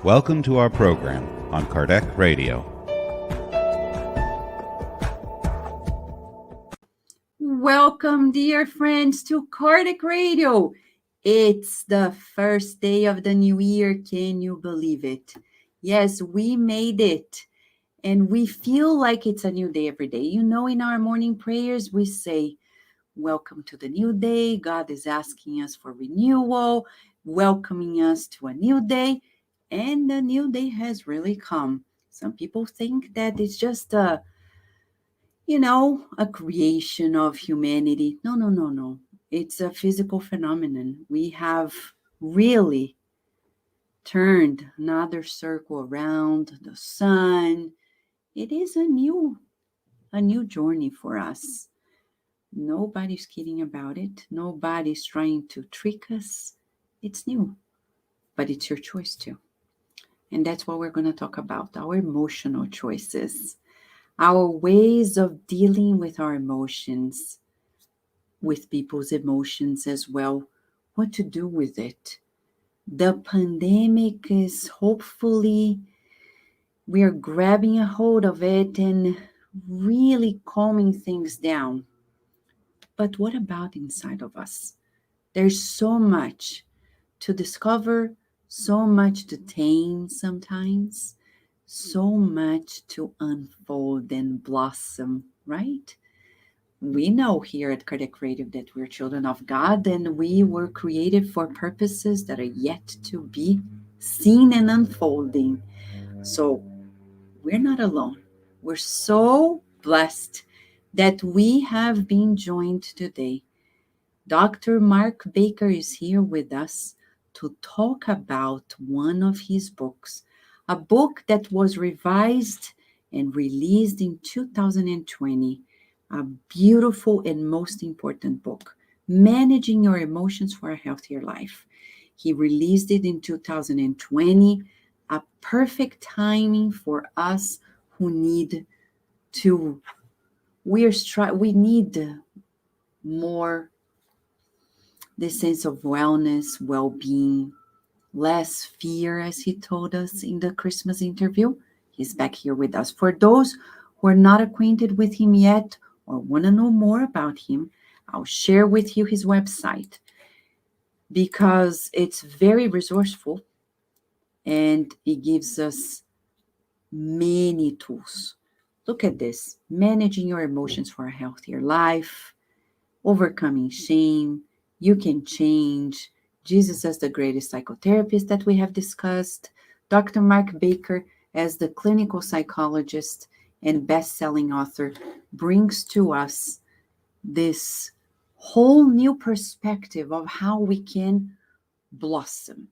Welcome to our program on Kardec Radio. Welcome, dear friends, to Kardec Radio. It's the first day of the new year. Can you believe it? Yes, we made it. And we feel like it's a new day every day. You know, in our morning prayers, we say, welcome to the new day. God is asking us for renewal, welcoming us to a new day. And the new day has really come. Some people think that it's just a creation of humanity. No. It's a physical phenomenon. We have really turned another circle around the sun. It is a new journey for us. Nobody's kidding about it. Nobody's trying to trick us. It's new, but it's your choice too. And that's what we're going to talk about, our emotional choices, our ways of dealing with our emotions, with people's emotions as well, what to do with it. The pandemic is hopefully, we are grabbing a hold of it and really calming things down. But what about inside of us? There's so much to discover, so much to tame sometimes, so much to unfold and blossom, right? We know here at Kardec Radio that we're children of God and we were created for purposes that are yet to be seen and unfolding. So we're not alone. We're so blessed that we have been joined today. Dr. Mark Baker is here with us to talk about one of his books, a book that was revised and released in 2020, a beautiful and most important book, Managing Your Emotions for a Healthier Life. He released it in 2020, a perfect timing for us who need to, we need more the sense of wellness, well-being, less fear, as he told us in the Christmas interview. He's back here with us. For those who are not acquainted with him yet or want to know more about him, I'll share with you his website because it's very resourceful and it gives us many tools. Look at this: managing your emotions for a healthier life, overcoming shame, you can change, Jesus as the greatest psychotherapist that we have discussed, Dr. Mark Baker as the clinical psychologist and best-selling author brings to us this whole new perspective of how we can blossom.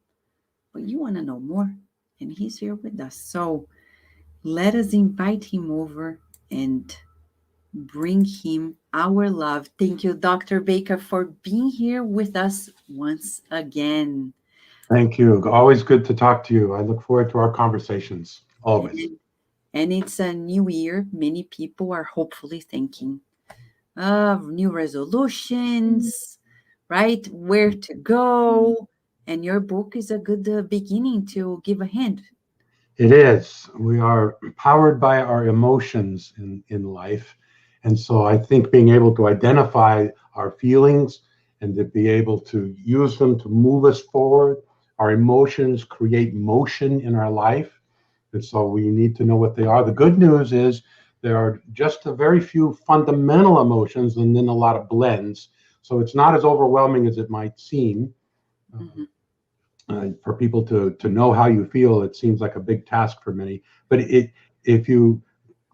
But you want to know more, and he's here with us. So let us invite him over and bring him our love. Thank you, Dr. Baker, for being here with us once again. Thank you. Always good to talk to you. I look forward to our conversations, always. And it's a new year. Many people are hopefully thinking of new resolutions, right? Where to go. And your book is a good beginning to give a hint. It is. We are powered by our emotions in life. And so I think being able to identify our feelings and to be able to use them to move us forward. Our emotions create motion in our life. And so we need to know what they are. The good news is there are just a very few fundamental emotions and then a lot of blends. So it's not as overwhelming as it might seem. For people to know how you feel, it seems like a big task for many. But if you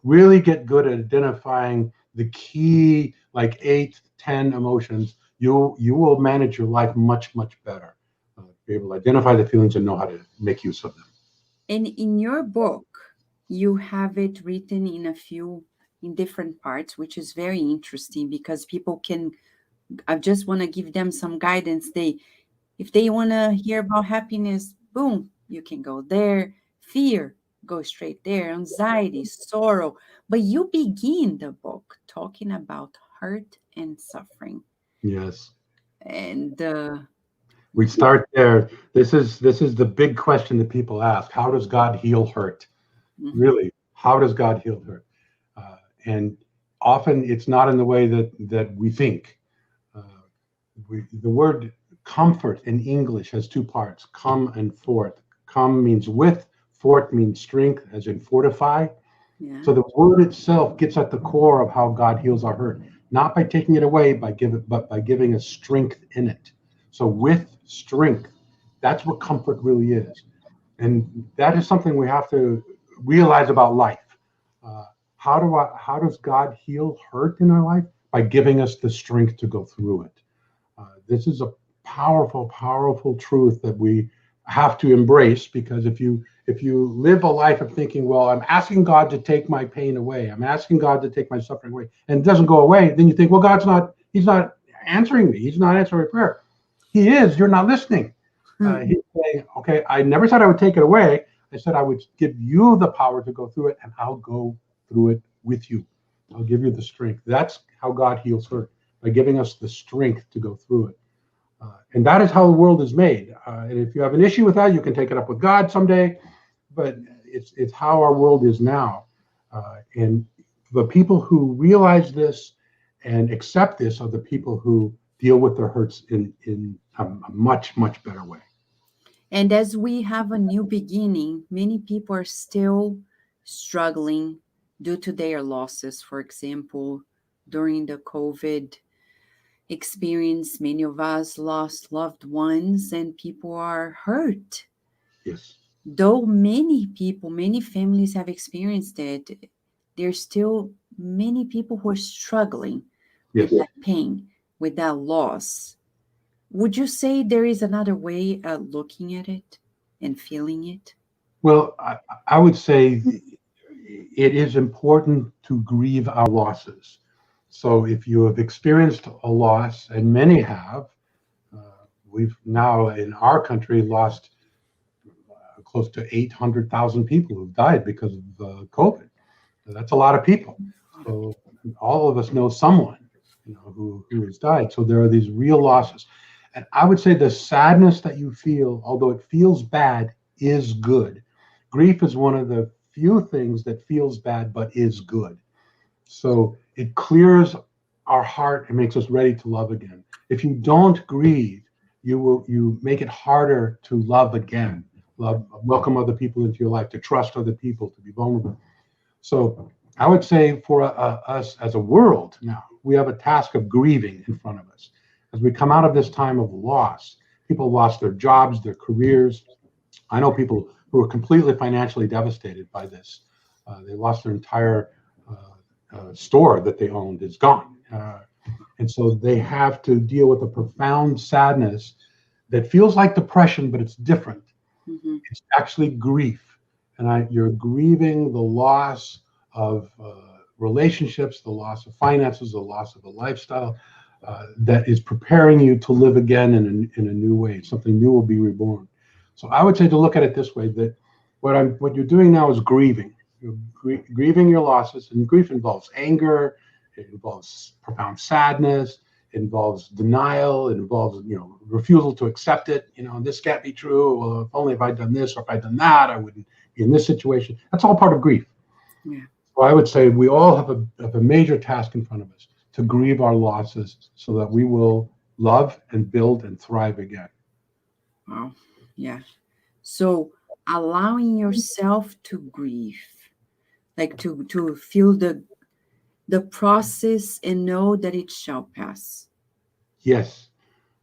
really get good at identifying the key, like 8, 10 emotions, you will manage your life much, much better. Be able to identify the feelings and know how to make use of them. And in your book, you have it written in different parts, which is very interesting because people can, I just want to give them some guidance. If they want to hear about happiness, boom, you can go there. Fear, go straight there. Anxiety, sorrow. But you begin the book talking about hurt and suffering. Yes. And We start there. This is the big question that people ask. How does God heal hurt? Mhm. Really, how does God heal hurt? And often it's not in the way that we think. Uh, the word comfort in English has two parts, come and fort. Come means with, fort means strength, as in fortify. Yeah. So the word itself gets at the core of how God heals our hurt, not by taking it away, but by giving us strength in it. So with strength, that's what comfort really is. And that is something we have to realize about life. Uh, how does God heal hurt in our life? By giving us the strength to go through it. This is a powerful, powerful truth that we have to embrace, because if you live a life of thinking, well, I'm asking God to take my pain away, I'm asking God to take my suffering away, and it doesn't go away, then you think, well, He's not answering me, He's not answering prayer. He is. You're not listening. He's saying, okay, I never said I would take it away. I said I would give you the power to go through it, and I'll go through it with you. I'll give you the strength. That's how God heals hurt, by giving us the strength to go through it. And that is how the world is made. And if you have an issue with that, you can take it up with God someday. But it's how our world is now. And the people who realize this and accept this are the people who deal with their hurts in a much, much better way. And as we have a new beginning, many people are still struggling due to their losses. For example, during the COVID experience, many of us lost loved ones and people are hurt. Yes. Though many people, many families have experienced it, there's still many people who are struggling with Yes. that pain, with that loss. Would you say there is another way of looking at it and feeling it? Well, I would say it is important to grieve our losses. So if you have experienced a loss, and many have, we've now in our country lost close to 800,000 people who've died because of COVID. That's a lot of people. So all of us know someone, who has died. So there are these real losses. And I would say the sadness that you feel, although it feels bad, is good. Grief is one of the few things that feels bad but is good. So it clears our heart and makes us ready to love again. If you don't grieve, you make it harder to love again, welcome other people into your life, to trust other people, to be vulnerable. So I would say for us as a world now, we have a task of grieving in front of us. As we come out of this time of loss, people lost their jobs, their careers. I know people who are completely financially devastated by this. They lost their entire store that they owned is gone. And so they have to deal with a profound sadness that feels like depression, but it's different. Mm-hmm. It's actually grief. And you're grieving the loss of relationships, the loss of finances, the loss of a lifestyle that is preparing you to live again in a new way. Something new will be reborn. So I would say to look at it this way, that what you're doing now is grieving. You're grieving your losses, and grief involves anger, it involves profound sadness, it involves denial, it involves refusal to accept it. This can't be true. Well, if only if I'd done this or if I'd done that, I wouldn't be in this situation. That's all part of grief. Yeah. So I would say we all have a major task in front of us, to grieve our losses so that we will love and build and thrive again. Wow. Yeah. So allowing yourself to grieve, like to feel the process and know that it shall pass. Yes,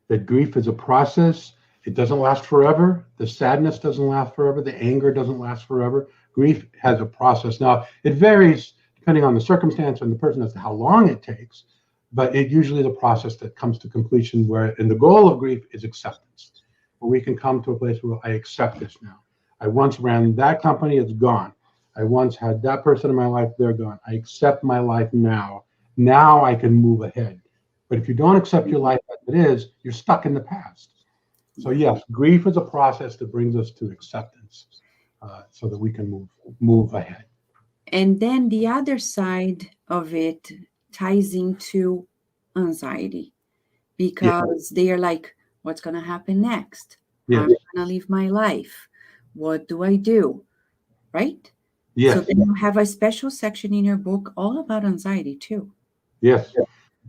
that grief is a process. It doesn't last forever. The sadness doesn't last forever. The anger doesn't last forever. Grief has a process. Now, it varies depending on the circumstance and the person as to how long it takes, but it usually is a process that comes to completion and the goal of grief is acceptance. Where we can come to a place where I accept this now. I once ran that company, it's gone. I once had that person in my life, they're gone. I accept my life now. Now I can move ahead. But if you don't accept your life as it is, you're stuck in the past. So yes, grief is a process that brings us to acceptance, so that we can move ahead. And then the other side of it ties into anxiety, because they are like, What's going to happen next? Yes. How am I going to live my life? What do I do? Right? Yes. So then you have a special section in your book all about anxiety too. Yes.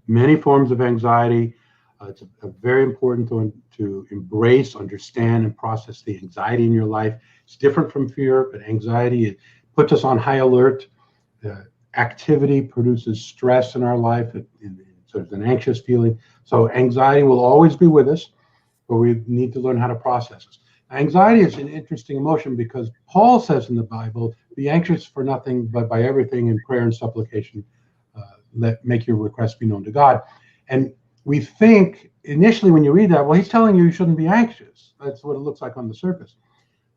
Many forms of anxiety. It's very important to embrace, understand, and process the anxiety in your life. It's different from fear, but anxiety, it puts us on high alert. Activity produces stress in our life. So there's an anxious feeling. So anxiety will always be with us, but we need to learn how to process it. Anxiety is an interesting emotion because Paul says in the Bible, be anxious for nothing, but by everything in prayer and supplication, make your requests be known to God. And we think initially when you read that, well, he's telling you shouldn't be anxious. That's what it looks like on the surface.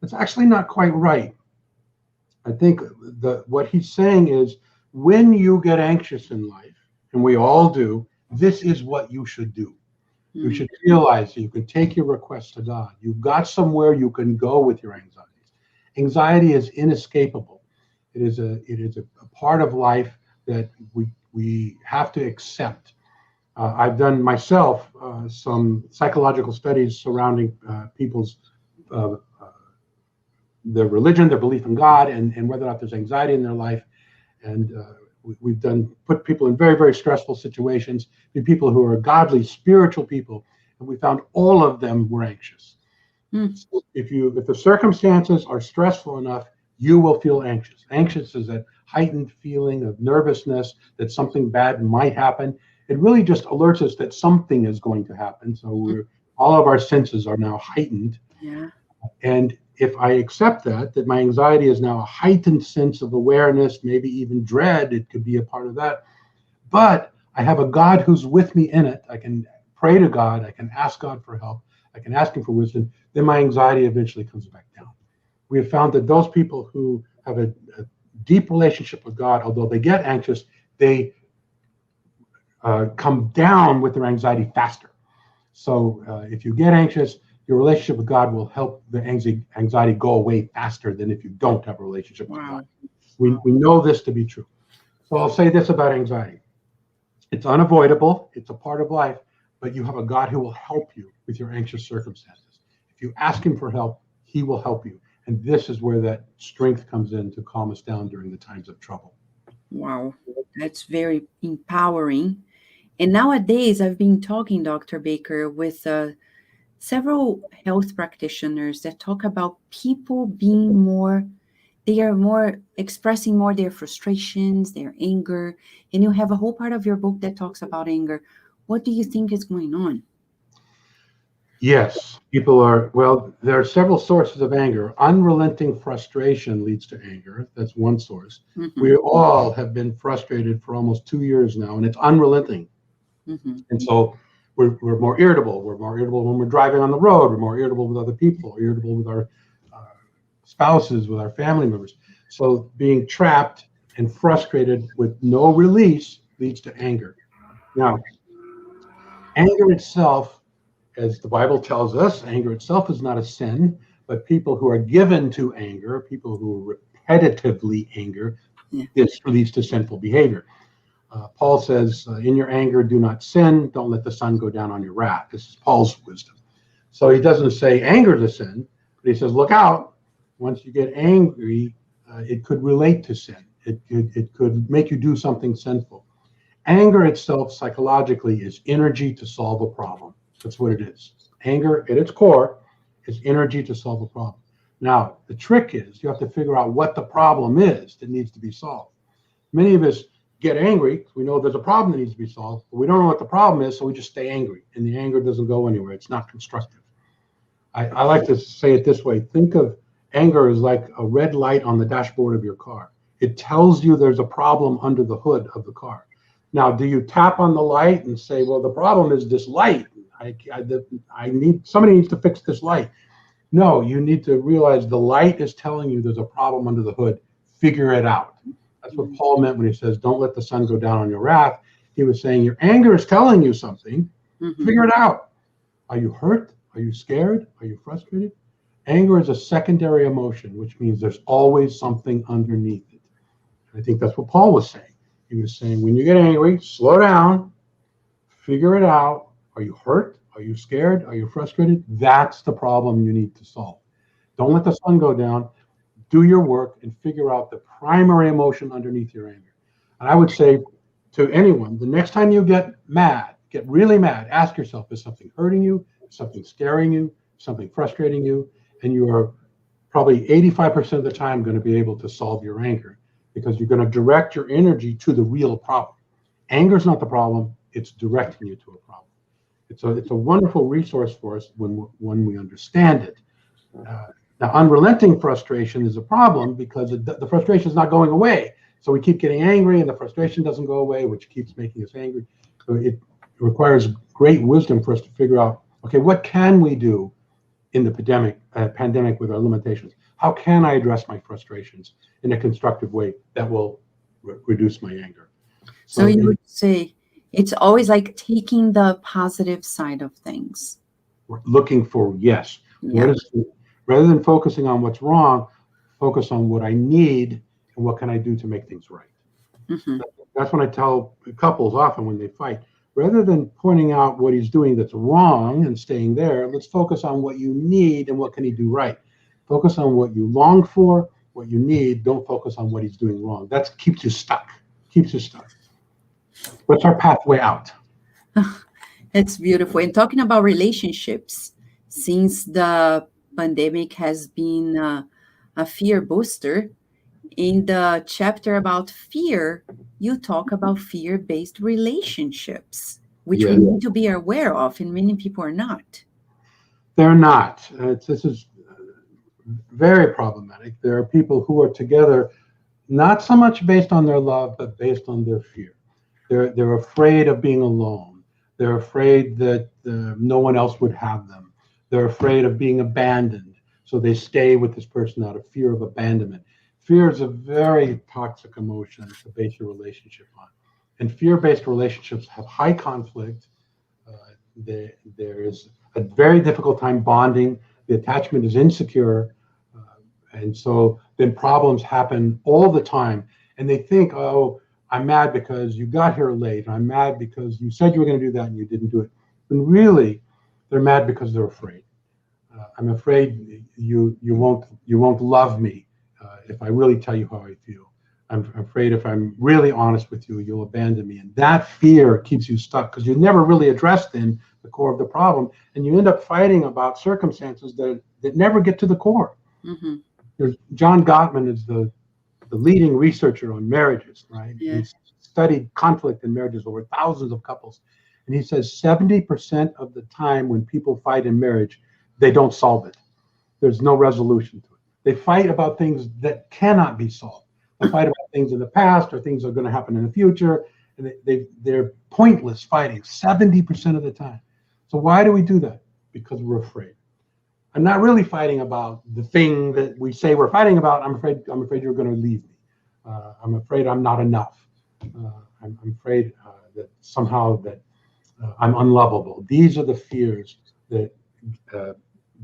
It's actually not quite right. I think what he's saying is when you get anxious in life, and we all do, this is what you should do. You should realize that you can take your requests to God. You've got somewhere you can go with your anxieties. Anxiety is inescapable. It is a part of life that we have to accept. I've done myself some psychological studies surrounding people's their religion, their belief in God, and whether or not there's anxiety in their life. And we've put people in very, very stressful situations, people who are godly, spiritual people, and we found all of them were anxious. So if the circumstances are stressful enough, you will feel anxious. Anxious is that heightened feeling of nervousness that something bad might happen. It really just alerts us that something is going to happen. So all of our senses are now heightened. Yeah. And if I accept that my anxiety is now a heightened sense of awareness, maybe even dread, it could be a part of that. But I have a God who's with me in it. I can pray to God. I can ask God for help. I can ask him for wisdom. Then my anxiety eventually comes back down. We have found that those people who have a deep relationship with God, although they get anxious, they come down with their anxiety faster. So if you get anxious, your relationship with God will help the anxiety go away faster than if you don't have a relationship with God. We know this to be true. So I'll say this about anxiety. It's unavoidable. It's a part of life, but you have a God who will help you with your anxious circumstances. If you ask him for help, he will help you. And this is where that strength comes in to calm us down during the times of trouble. Wow, that's very empowering. And nowadays, I've been talking, Dr. Baker, with several health practitioners that talk about people being they are more expressing more their frustrations, their anger. And you have a whole part of your book that talks about anger. What do you think is going on? Yes, there are several sources of anger. Unrelenting frustration leads to anger. That's one source. We all have been frustrated for almost 2 years now, and it's unrelenting. And so we're more irritable. We're more irritable when we're driving on the road. We're more irritable with other people, irritable with our spouses, with our family members. So being trapped and frustrated with no release leads to anger. Now, anger itself, as the Bible tells us, anger itself is not a sin, but people who are given to anger, people who repetitively anger, this leads to sinful behavior. Paul says, in your anger, do not sin. Don't let the sun go down on your wrath. This is Paul's wisdom. So he doesn't say anger is a sin, but he says, look out. Once you get angry, it could relate to sin. It could make you do something sinful. Anger itself, psychologically, is energy to solve a problem. That's what it is. Anger, at its core, is energy to solve a problem. Now, the trick is you have to figure out what the problem is that needs to be solved. Many of us get angry. We know there's a problem that needs to be solved, but we don't know what the problem is, so we just stay angry, and the anger doesn't go anywhere. It's not constructive. I like to say it this way. Think of anger as like a red light on the dashboard of your car. It tells you there's a problem under the hood of the car. Now, do you tap on the light and say, well, the problem is this light. Somebody needs to fix this light. No, you need to realize the light is telling you there's a problem under the hood. Figure it out. That's what Paul meant when he says, don't let the sun go down on your wrath. He was saying your anger is telling you something. Figure it out. Are you hurt? Are you scared? Are you frustrated? Anger is a secondary emotion, which means there's always something underneath it. I think that's what Paul was saying. He was saying, when you get angry, slow down, figure it out. Are you hurt? Are you scared? Are you frustrated? That's the problem you need to solve. Don't let the sun go down. Do your work and figure out the primary emotion underneath your anger. And I would say to anyone, the next time you get mad, get really mad, ask yourself, is something hurting you? Is something scaring you? Something frustrating you? And you are probably 85% of the time going to be able to solve your anger, because you're going to direct your energy to the real problem. Anger is not the problem. It's directing you to a problem. It's a wonderful resource for us when we understand it. Now, unrelenting frustration is a problem because the frustration is not going away. So we keep getting angry and the frustration doesn't go away, which keeps making us angry. So it requires great wisdom for us to figure out, okay, what can we do in the pandemic with our limitations? How can I address my frustrations in a constructive way that will reduce my anger? So you would say it's always like taking the positive side of things. Looking for, yes. Yeah. Rather than focusing on what's wrong, focus on what I need and what can I do to make things right. Mm-hmm. That's what I tell couples often when they fight. Rather than pointing out what he's doing that's wrong and staying there, let's focus on what you need and what can he do right. Focus on what you long for, what you need. Don't focus on what he's doing wrong. That keeps you stuck. What's our pathway out? It's beautiful. And talking about relationships, since the pandemic has been a fear booster, in the chapter about fear, you talk about fear-based relationships, which we need to be aware of, and many people are not. They're not. This is very problematic. There are people who are together not so much based on their love, but based on their fear. They're afraid of being alone. They're afraid that no one else would have them. They're afraid of being abandoned. So they stay with this person out of fear of abandonment. Fear is a very toxic emotion to base your relationship on. And fear-based relationships have high conflict. There is a very difficult time bonding. The attachment is insecure. And so then problems happen all the time. And they think, oh, I'm mad because you got here late. I'm mad because you said you were going to do that and you didn't do it. And really, they're mad because they're afraid. I'm afraid you won't love me if I really tell you how I feel. I'm afraid if I'm really honest with you, you'll abandon me. And that fear keeps you stuck because you never really addressed then the core of the problem. And you end up fighting about circumstances that never get to the core. Mm-hmm. John Gottman is the leading researcher on marriages, right? Yeah. He's studied conflict in marriages over thousands of couples. And he says 70% of the time when people fight in marriage, they don't solve it. There's no resolution to it. They fight about things that cannot be solved. They fight about things in the past or things that are going to happen in the future. And they're pointless fighting 70% of the time. So why do we do that? Because we're afraid. I'm not really fighting about the thing that we say we're fighting about. I'm afraid you're going to leave me. I'm afraid I'm not enough. I'm afraid that somehow that I'm unlovable. These are the fears that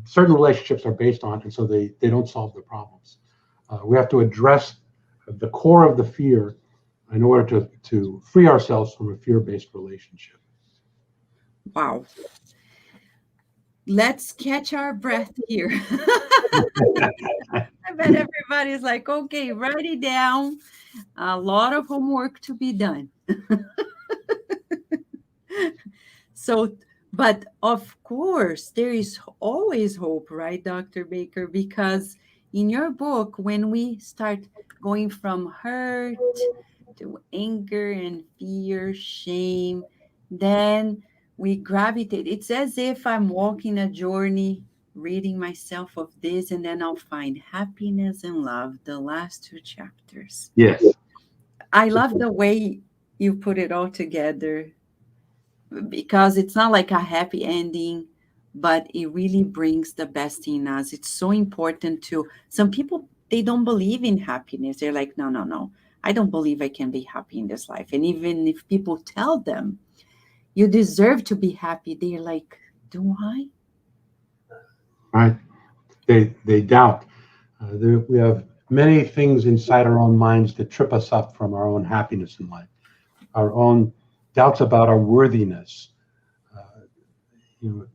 certain relationships are based on, and so they don't solve the problems. We have to address the core of the fear in order to free ourselves from a fear-based relationship. Wow. Let's catch our breath here. I bet everybody's like, okay, write it down. A lot of homework to be done. So, but of course, there is always hope, right, Dr. Baker? Because in your book, when we start going from hurt to anger and fear, shame, then we gravitate. It's as if I'm walking a journey, reading myself of this, and then I'll find happiness and love, the last two chapters. Yes. I love the way you put it all together, because it's not like a happy ending, but it really brings the best in us. It's so important to some people, they don't believe in happiness. They're like, no, I don't believe I can be happy in this life. And even if people tell them, you deserve to be happy, they're like, do I? Right. They doubt. We have many things inside our own minds that trip us up from our own happiness in life. Our own doubts about our worthiness. you know,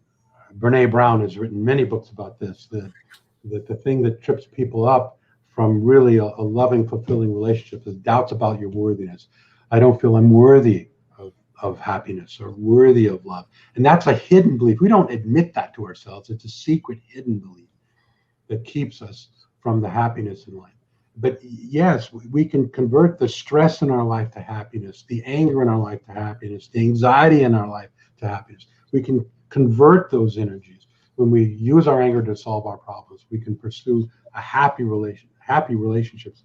Brene Brown has written many books about this, that the thing that trips people up from really a loving, fulfilling relationship is doubts about your worthiness. I don't feel I'm worthy of happiness or worthy of love. And that's a hidden belief. We don't admit that to ourselves. It's a secret, hidden belief that keeps us from the happiness in life. But yes, we can convert the stress in our life to happiness, the anger in our life to happiness, the anxiety in our life to happiness. We can convert those energies. When we use our anger to solve our problems, we can pursue a happy relationships.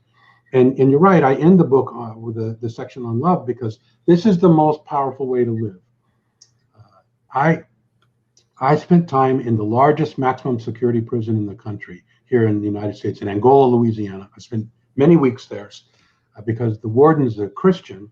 And you're right, I end the book with the section on love, because this is the most powerful way to live. I spent time in the largest maximum security prison in the country, here in the United States, in Angola, Louisiana. I spent many weeks there because the warden is a Christian,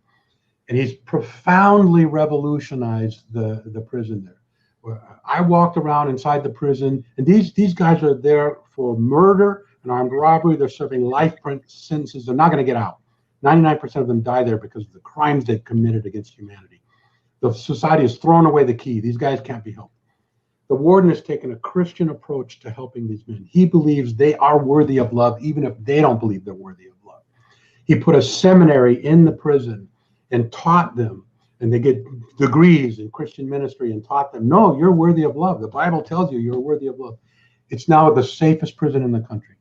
and he's profoundly revolutionized the prison there. I walked around inside the prison, and these guys are there for murder and armed robbery. They're serving life sentences. They're not going to get out. 99% of them die there because of the crimes they've committed against humanity. The society has thrown away the key. These guys can't be helped. The warden has taken a Christian approach to helping these men. He believes they are worthy of love, even if they don't believe they're worthy of love. He put a seminary in the prison and taught them, and they get degrees in Christian ministry, and taught them, no, you're worthy of love. The Bible tells you you're worthy of love. It's now the safest prison in the country.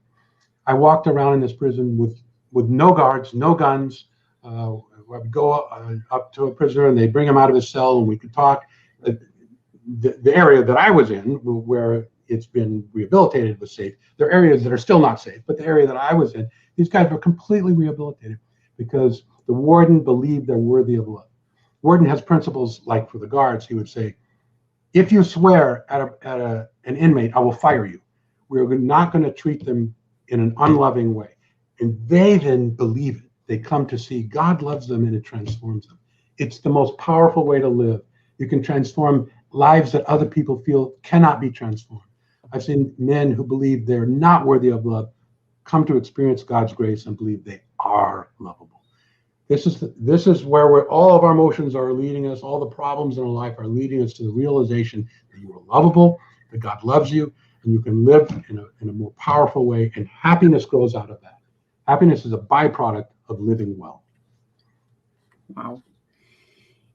I walked around in this prison with no guards, no guns. I would go up to a prisoner, and they'd bring him out of his cell, and we could talk. The area that I was in, where it's been rehabilitated, was safe. There are areas that are still not safe, but the area that I was in, these guys were completely rehabilitated because the warden believed they're worthy of love. Warden has principles like for the guards. He would say, if you swear at an inmate, I will fire you. We're not going to treat them in an unloving way. And they then believe it. They come to see God loves them, and it transforms them. It's the most powerful way to live. You can transform lives that other people feel cannot be transformed. I've seen men who believe they're not worthy of love come to experience God's grace and believe they are lovable. This is where all of our emotions are leading us. All the problems in our life are leading us to the realization that you are lovable, that God loves you, and you can live in a more powerful way. And happiness grows out of that. Happiness is a byproduct of living well. Wow.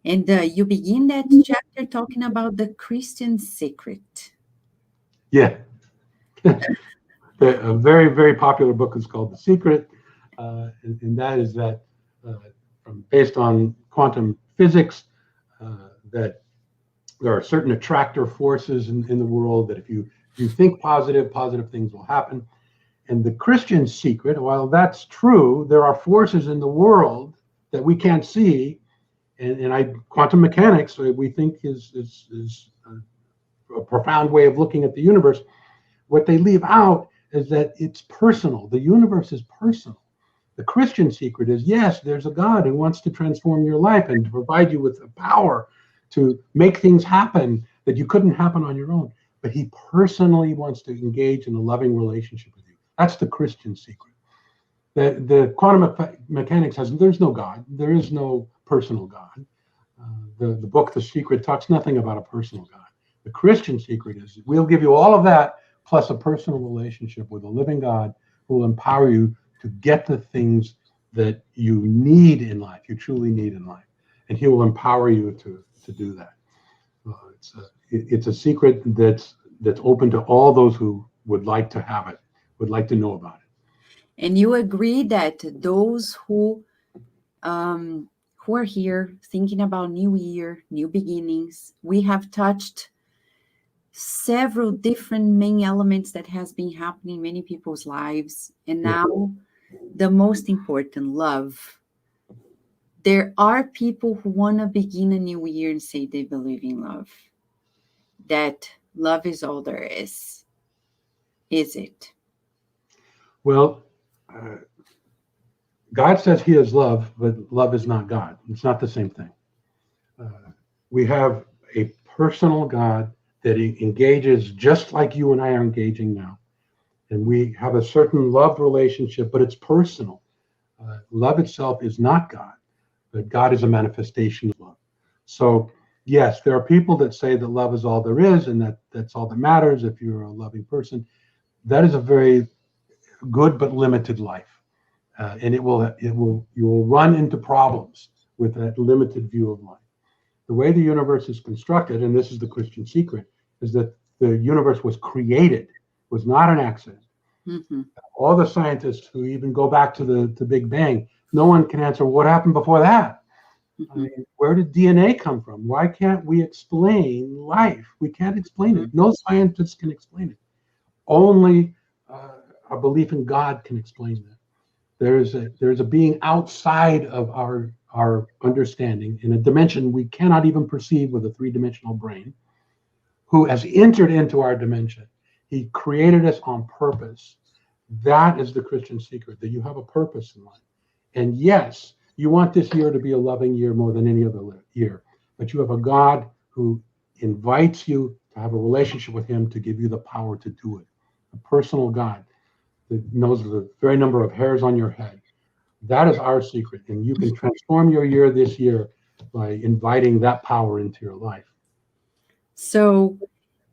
And you begin that chapter talking about the Christian secret. Yeah. A very, very popular book is called The Secret. And that is that based on quantum physics, that there are certain attractor forces in the world, that if you think positive things will happen. And the Christian secret, while that's true, there are forces in the world that we can't see. And quantum mechanics, we think is a profound way of looking at the universe. What they leave out is that it's personal. The universe is personal. The Christian secret is, yes, there's a God who wants to transform your life and to provide you with the power to make things happen that you couldn't happen on your own. But he personally wants to engage in a loving relationship with you. That's the Christian secret. The quantum mechanics there's no God. There is no personal God. The book, The Secret, talks nothing about a personal God. The Christian secret is, we'll give you all of that, plus a personal relationship with a living God who will empower you to get the things that you need in life, you truly need in life. And he will empower you to do that. It's a secret that's open to all those who would like to have it, would like to know about it. And you agree that those who are here thinking about New Year, new beginnings, we have touched several different main elements that has been happening in many people's lives. And now the most important, love. There are people who want to begin a new year and say they believe in love. That love is all there is. Is it? Well, God says he is love, but love is not God. It's not the same thing. We have a personal God that engages just like you and I are engaging now. And we have a certain love relationship, but it's personal. Love itself is not God, but God is a manifestation of love. So yes, there are people that say that love is all there is and that's all that matters if you're a loving person. That is a very good but limited life. And you will run into problems with that limited view of life. The way the universe is constructed, and this is the Christian secret, is that the universe was created, was not an accident. Mm-hmm. All the scientists who even go back to the Big Bang, no one can answer what happened before that. Mm-hmm. I mean, where did DNA come from? Why can't we explain life? We can't explain it. No scientist can explain it. Only our belief in God can explain that. There's a being outside of our understanding in a dimension we cannot even perceive with a three-dimensional brain, who has entered into our dimension. He created us on purpose. That is the Christian secret, that you have a purpose in life. And yes, you want this year to be a loving year more than any other year, but you have a God who invites you to have a relationship with him to give you the power to do it. A personal God that knows the very number of hairs on your head. That is our secret. And you can transform your year this year by inviting that power into your life. So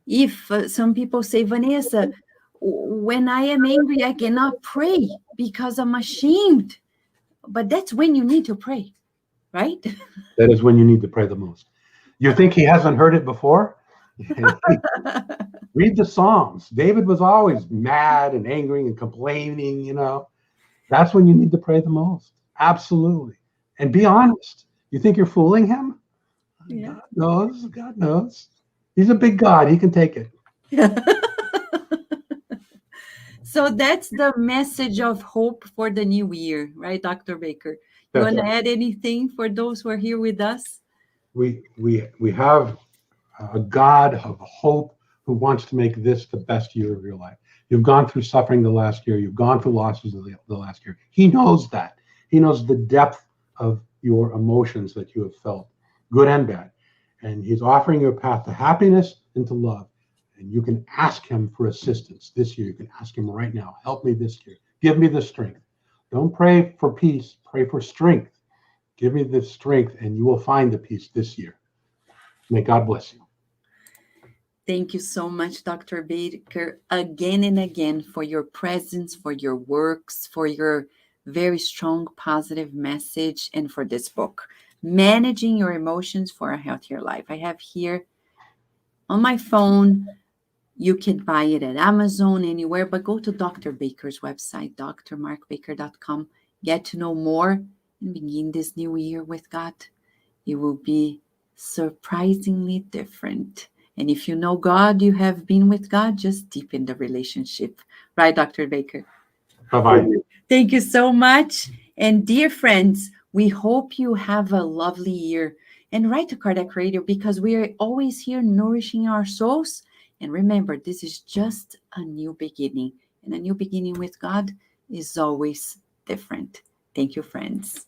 if some people say, Vanessa, when I am angry, I cannot pray because I'm ashamed. But that's when you need to pray, right? That is when you need to pray the most. You think he hasn't heard it before? Read the Psalms. David was always mad and angry and complaining, That's when you need to pray the most. Absolutely. And be honest. You think you're fooling him? Yeah. God knows. He's a big God. He can take it. So that's the message of hope for the new year, right, Dr. Baker? You That's want to right. add anything for those who are here with us? We have a God of hope who wants to make this the best year of your life. You've gone through suffering the last year. You've gone through losses the last year. He knows that. He knows the depth of your emotions that you have felt, good and bad. And he's offering you a path to happiness and to love. And you can ask him for assistance this year. You can ask him right now, help me this year. Give me the strength. Don't pray for peace, pray for strength. Give me the strength and you will find the peace this year. May God bless you. Thank you so much, Dr. Baker, again and again for your presence, for your works, for your very strong positive message, and for this book, Managing Your Emotions for a Healthier Life. I have here on my phone. You can buy it at Amazon, anywhere, but go to Dr. Baker's website, drmarkbaker.com. Get to know more and begin this new year with God. It will be surprisingly different. And if you know God, you have been with God, just deepen the relationship. Right, Dr. Baker? Bye-bye. Thank you so much. And dear friends, we hope you have a lovely year. And write to Kardec Radio, because we are always here nourishing our souls. And remember, this is just a new beginning. And a new beginning with God is always different. Thank you, friends.